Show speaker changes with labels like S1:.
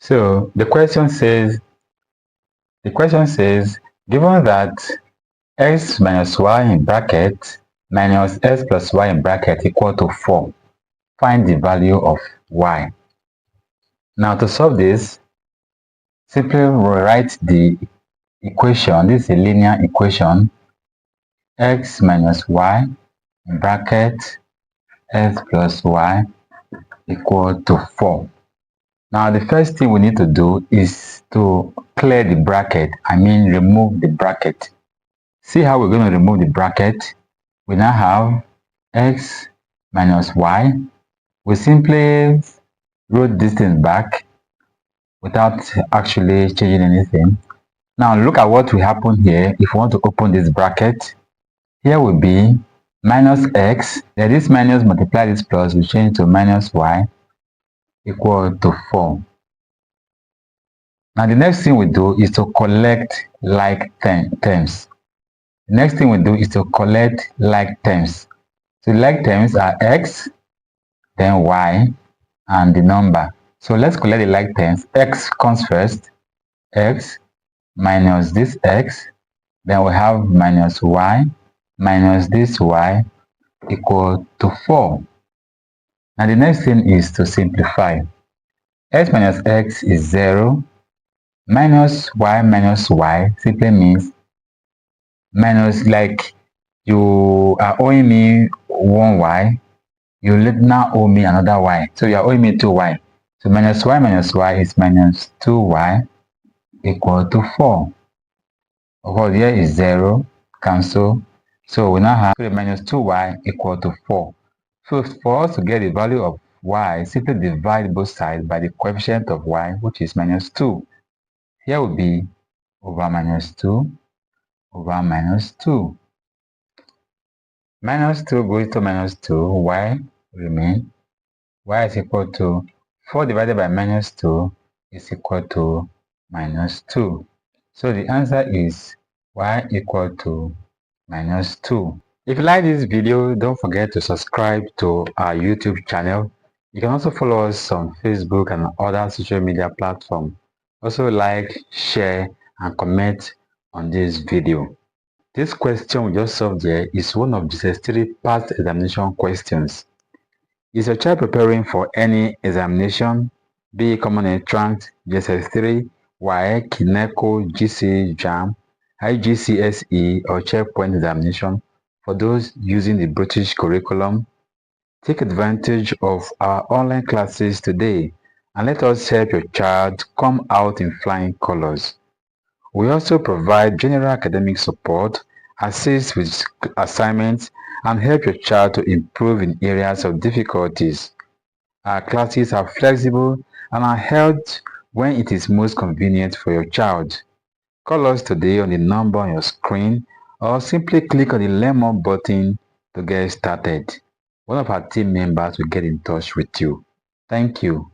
S1: So the question says, given that x minus y in bracket minus x plus y in bracket equal to 4, find the value of y. Now to solve this, simply rewrite the equation. This is a linear equation. X minus y in bracket x plus y equal to 4. Now the first thing we need to do is to clear the bracket. Remove the bracket. See how we're going to remove the bracket. We now have x minus y. We simply wrote this thing back without actually changing anything. Now look at what will happen here if we want to open this bracket. Here will be minus x, then this minus multiply this plus, we change to minus y equal to 4. Now the next thing we do is to collect like terms. The next thing we do is to collect like terms. So like terms are x, then y, and the number. So let's collect the like terms. X comes first, x minus this x, then we have minus y minus this y equal to 4. Now the next thing is to simplify. X minus x is 0, minus y simply means minus, like you are owing me 1y, you now owe me another y, so you are owing me 2y. So minus y is minus 2y equal to 4. Of course, here is 0, cancel. So we now have minus 2y equal to 4. So for us to get the value of y, simply divide both sides by the coefficient of y, which is minus 2. Here will be over minus 2 over minus 2. Minus 2 goes to minus 2, y remain. Y is equal to 4 divided by minus 2 is equal to minus 2. So the answer is y equal to minus 2. If you like this video, don't forget to subscribe to our YouTube channel. You can also follow us on Facebook and other social media platforms. Also like, share, and comment on this video. This question we just solved here is one of GCSE 3 past examination questions. Is your child preparing for any examination, be it common entrance, GCSE 3, WAEC, NECO, GC, JAM, IGCSE, or checkpoint examination? For those using the British curriculum, take advantage of our online classes today and let us help your child come out in flying colors. We also provide general academic support, assist with assignments, and help your child to improve in areas of difficulties. Our classes are flexible and are held when it is most convenient for your child. Call us today on the number on your screen or simply click on the Learn More button to get started. One of our team members will get in touch with you. Thank you.